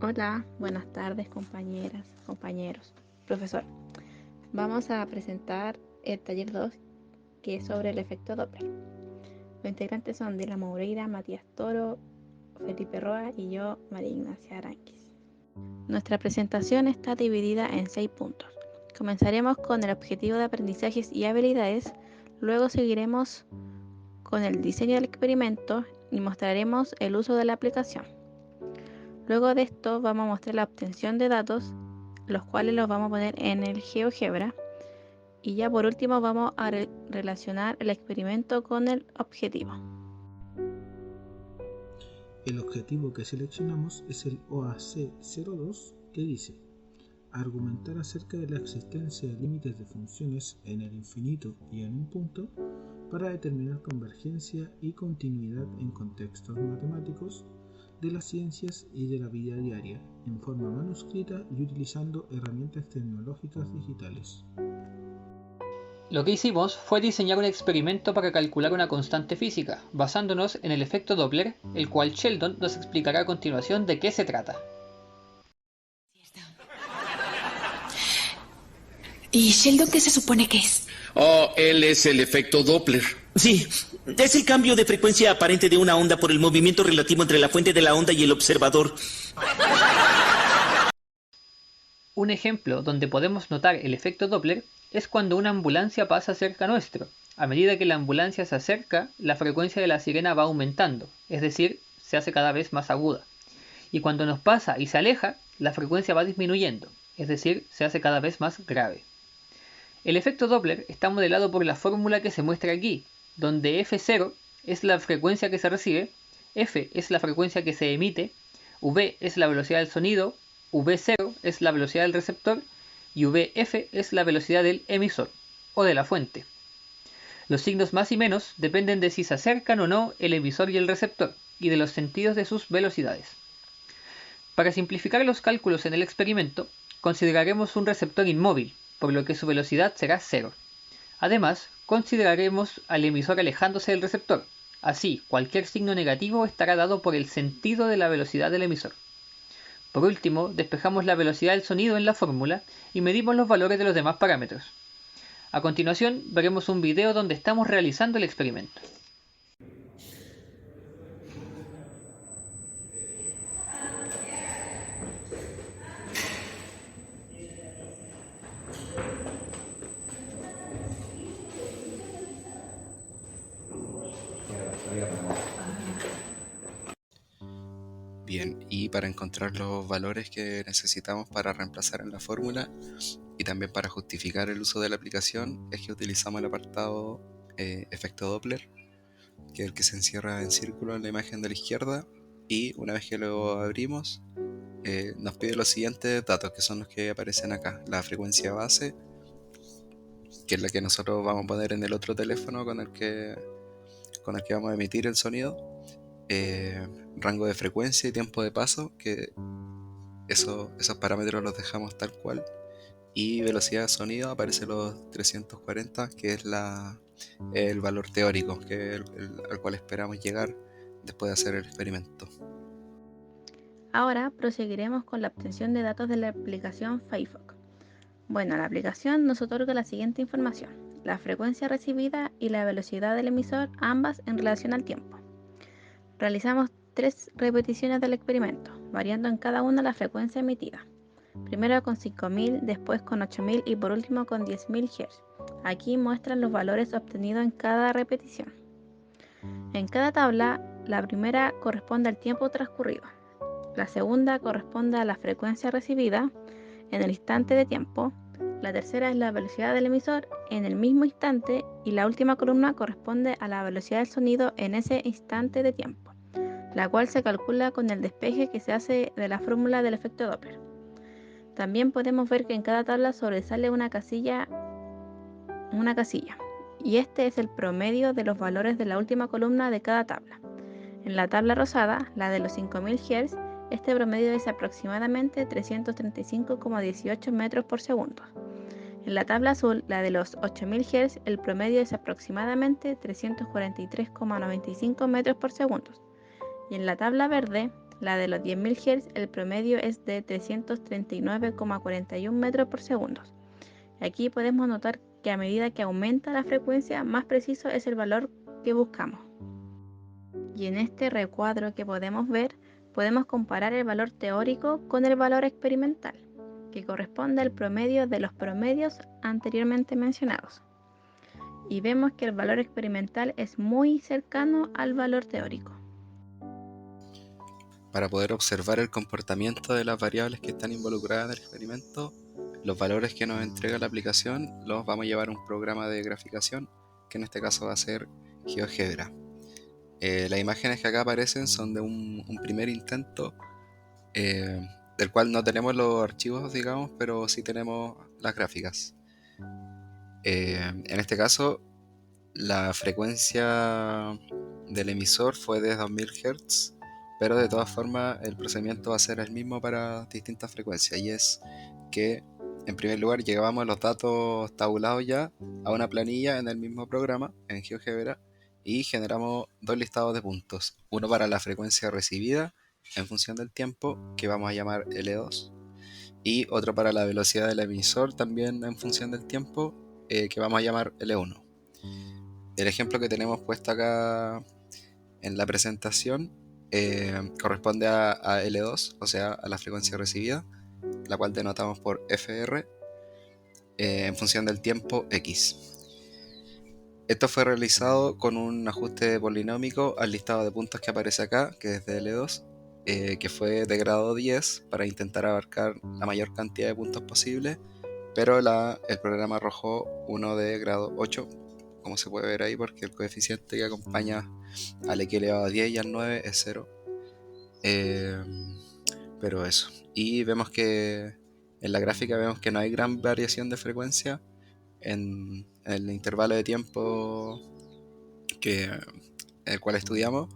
Hola, buenas tardes compañeras, compañeros. Profesor, vamos a presentar el taller 2 que es sobre el efecto Doppler. Los integrantes son Dila Moreira, Matías Toro, Felipe Roa y yo, María Ignacia Aranquis. Nuestra presentación está dividida en 6 puntos. Comenzaremos con el objetivo de aprendizajes y habilidades, luego seguiremos con el diseño del experimento y mostraremos el uso de la aplicación. Luego de esto vamos a mostrar la obtención de datos, los cuales los vamos a poner en el GeoGebra. Y ya por último vamos a relacionar el experimento con el objetivo. El objetivo que seleccionamos es el OAC02, que dice: argumentar acerca de la existencia de límites de funciones en el infinito y en un punto para determinar convergencia y continuidad en contextos matemáticos de las ciencias y de la vida diaria, en forma manuscrita y utilizando herramientas tecnológicas digitales. Lo que hicimos fue diseñar un experimento para calcular una constante física, basándonos en el efecto Doppler, el cual Sheldon nos explicará a continuación de qué se trata. ¿Y Sheldon qué se supone que es? Oh, él es el efecto Doppler. Sí, es el cambio de frecuencia aparente de una onda por el movimiento relativo entre la fuente de la onda y el observador. Un ejemplo donde podemos notar el efecto Doppler es cuando una ambulancia pasa cerca nuestro. A medida que la ambulancia se acerca, la frecuencia de la sirena va aumentando, es decir, se hace cada vez más aguda. Y cuando nos pasa y se aleja, la frecuencia va disminuyendo, es decir, se hace cada vez más grave. El efecto Doppler está modelado por la fórmula que se muestra aquí, donde F0 es la frecuencia que se recibe, F es la frecuencia que se emite, V es la velocidad del sonido, V0 es la velocidad del receptor y VF es la velocidad del emisor o de la fuente. Los signos más y menos dependen de si se acercan o no el emisor y el receptor y de los sentidos de sus velocidades. Para simplificar los cálculos en el experimento, consideraremos un receptor inmóvil, por lo que su velocidad será 0. Además, consideraremos al emisor alejándose del receptor. Así, cualquier signo negativo estará dado por el sentido de la velocidad del emisor. Por último, despejamos la velocidad del sonido en la fórmula y medimos los valores de los demás parámetros. A continuación, veremos un video donde estamos realizando el experimento. Bien, y para encontrar los valores que necesitamos para reemplazar en la fórmula y también para justificar el uso de la aplicación es que utilizamos el apartado efecto Doppler, que es el que se encierra en círculo en la imagen de la izquierda, y una vez que lo abrimos nos pide los siguientes datos, que son los que aparecen acá: la frecuencia base, que es la que nosotros vamos a poner en el otro teléfono con el que vamos a emitir el sonido, rango de frecuencia y tiempo de paso, que esos parámetros los dejamos tal cual, y velocidad de sonido aparece los 340, que es el valor teórico al cual esperamos llegar después de hacer el experimento. Ahora proseguiremos con la obtención de datos de la aplicación Firefox. Bueno, la aplicación nos otorga la siguiente información: la frecuencia recibida y la velocidad del emisor, ambas en relación al tiempo. Realizamos 3 repeticiones del experimento, variando en cada una la frecuencia emitida. Primero con 5000, después con 8000 y por último con 10000 Hz. Aquí muestran los valores obtenidos en cada repetición. En cada tabla, la primera corresponde al tiempo transcurrido, la segunda corresponde a la frecuencia recibida en el instante de tiempo, la tercera es la velocidad del emisor en el mismo instante y la última columna corresponde a la velocidad del sonido en ese instante de tiempo, la cual se calcula con el despeje que se hace de la fórmula del efecto Doppler. También podemos ver que en cada tabla sobresale una casilla, y este es el promedio de los valores de la última columna de cada tabla. En la tabla rosada, la de los 5000 Hz, este promedio es aproximadamente 335,18 metros por segundo. En la tabla azul, la de los 8000 Hz, el promedio es aproximadamente 343,95 metros por segundo. Y en la tabla verde, La de los 10.000 Hz, el promedio es de 339,41 metros por segundo. Aquí podemos notar que a medida que aumenta la frecuencia, más preciso es el valor que buscamos. Y en este recuadro que podemos ver, podemos comparar el valor teórico con el valor experimental, que corresponde al promedio de los promedios anteriormente mencionados. Y vemos que el valor experimental es muy cercano al valor teórico. Para poder observar el comportamiento de las variables que están involucradas en el experimento, los valores que nos entrega la aplicación los vamos a llevar a un programa de graficación, que en este caso va a ser GeoGebra. Las imágenes que acá aparecen son de un primer intento, del cual no tenemos los archivos, digamos, pero sí tenemos las gráficas. En este caso, la frecuencia del emisor fue de 2000 Hz, pero de todas formas el procedimiento va a ser el mismo para distintas frecuencias, y es que en primer lugar llevábamos los datos tabulados ya a una planilla en el mismo programa, en GeoGebra, y generamos dos listados de puntos, uno para la frecuencia recibida en función del tiempo, que vamos a llamar L2, y otro para la velocidad del emisor también en función del tiempo, que vamos a llamar L1. El ejemplo que tenemos puesto acá en la presentación corresponde a L2, o sea, a la frecuencia recibida, la cual denotamos por FR en función del tiempo X. Esto fue realizado con un ajuste polinómico al listado de puntos que aparece acá, que es de L2, que fue de grado 10 para intentar abarcar la mayor cantidad de puntos posible, pero el programa arrojó uno de grado 8, como se puede ver ahí, porque el coeficiente que acompaña al X elevado a 10 y al 9 es 0. Pero eso. Y vemos que en la gráfica vemos que no hay gran variación de frecuencia en el intervalo de tiempo el cual estudiamos.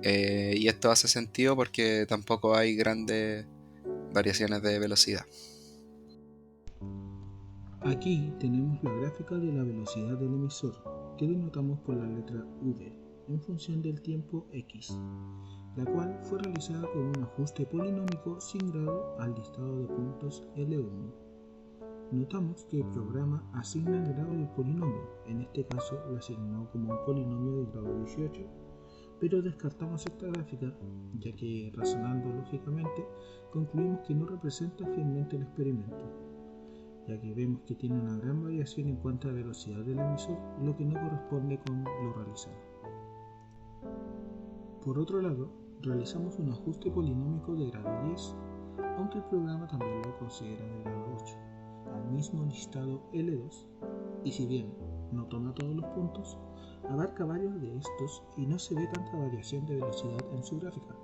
Y esto hace sentido porque tampoco hay grandes variaciones de velocidad. Aquí tenemos la gráfica de la velocidad del emisor, que denotamos por la letra V, en función del tiempo X, la cual fue realizada con un ajuste polinómico sin grado al listado de puntos L1. Notamos que el programa asigna el grado del polinomio, en este caso lo asignó como un polinomio de grado 18, pero descartamos esta gráfica, ya que razonando lógicamente concluimos que no representa fielmente el experimento, ya que vemos que tiene una gran variación en cuanto a la velocidad del emisor, lo que no corresponde con lo realizado. Por otro lado, realizamos un ajuste polinómico de grado 10, aunque el programa también lo considera de grado 8, al mismo listado L2, y si bien no toma todos los puntos, abarca varios de estos y no se ve tanta variación de velocidad en su gráfica.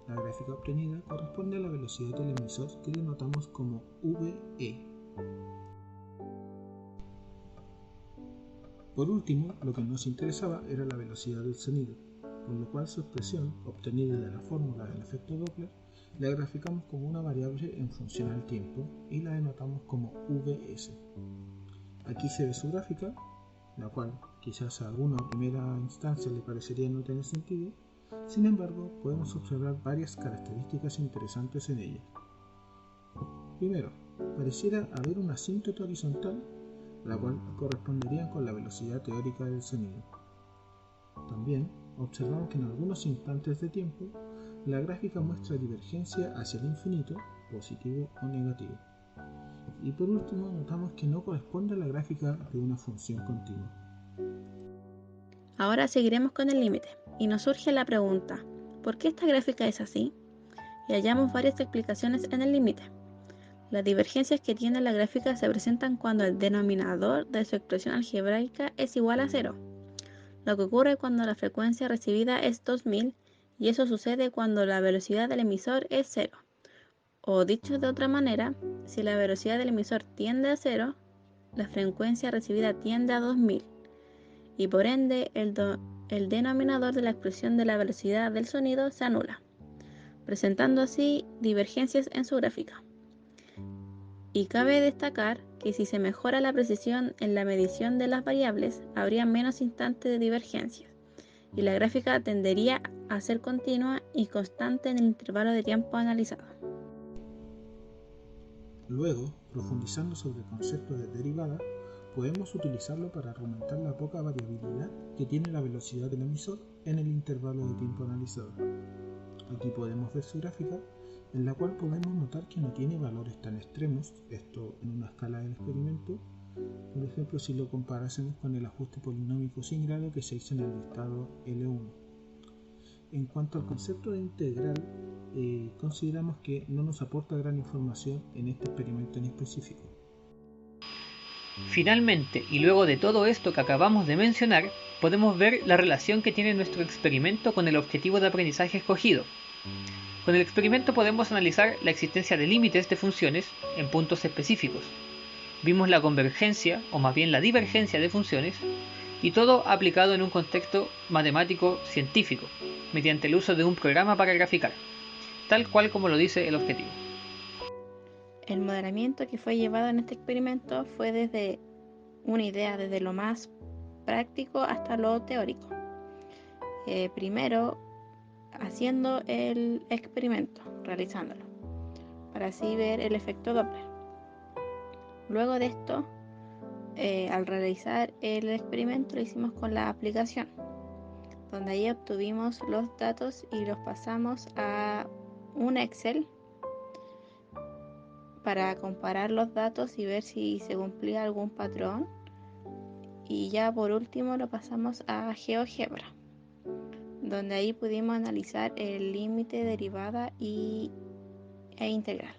La gráfica obtenida corresponde a la velocidad del emisor, que denotamos como VE. Por último, lo que nos interesaba era la velocidad del sonido, por lo cual su expresión, obtenida de la fórmula del efecto Doppler, la graficamos como una variable en función al tiempo y la denotamos como Vs. Aquí se ve su gráfica, la cual quizás a alguna primera instancia le parecería no tener sentido. Sin embargo, podemos observar varias características interesantes en ella. Primero, pareciera haber una asíntota horizontal, la cual correspondería con la velocidad teórica del sonido. También observamos que en algunos instantes de tiempo la gráfica muestra divergencia hacia el infinito, positivo o negativo. Y por último, notamos que no corresponde a la gráfica de una función continua. Ahora seguiremos con el límite, y nos surge la pregunta, ¿por qué esta gráfica es así? Y hallamos varias explicaciones en el límite. Las divergencias que tiene la gráfica se presentan cuando el denominador de su expresión algebraica es igual a 0, lo que ocurre cuando la frecuencia recibida es 2000, y eso sucede cuando la velocidad del emisor es 0. O dicho de otra manera, si la velocidad del emisor tiende a 0, la frecuencia recibida tiende a 2000, y por ende el denominador de la expresión de la velocidad del sonido se anula, presentando así divergencias en su gráfica. Y cabe destacar que si se mejora la precisión en la medición de las variables, habría menos instantes de divergencias, y la gráfica tendería a ser continua y constante en el intervalo de tiempo analizado. Luego, profundizando sobre el concepto de derivada, podemos utilizarlo para argumentar la poca variabilidad que tiene la velocidad del emisor en el intervalo de tiempo analizado. Aquí podemos ver su gráfica, en la cual podemos notar que no tiene valores tan extremos, esto en una escala del experimento, por ejemplo si lo comparásemos con el ajuste polinómico sin grado que se hizo en el listado L1. En cuanto al concepto de integral, consideramos que no nos aporta gran información en este experimento en específico. Finalmente, y luego de todo esto que acabamos de mencionar, podemos ver la relación que tiene nuestro experimento con el objetivo de aprendizaje escogido. Con el experimento podemos analizar la existencia de límites de funciones en puntos específicos. Vimos la convergencia, o más bien la divergencia de funciones, y todo aplicado en un contexto matemático científico, mediante el uso de un programa para graficar, tal cual como lo dice el objetivo. El modelamiento que fue llevado en este experimento fue desde una idea, desde lo más práctico hasta lo teórico. Primero, haciendo el experimento, realizándolo, para así ver el efecto Doppler. Luego de esto, al realizar el experimento lo hicimos con la aplicación, donde ahí obtuvimos los datos y los pasamos a un Excel para comparar los datos y ver si se cumplía algún patrón. Y ya por último lo pasamos a GeoGebra, donde ahí pudimos analizar el límite, derivada e integral.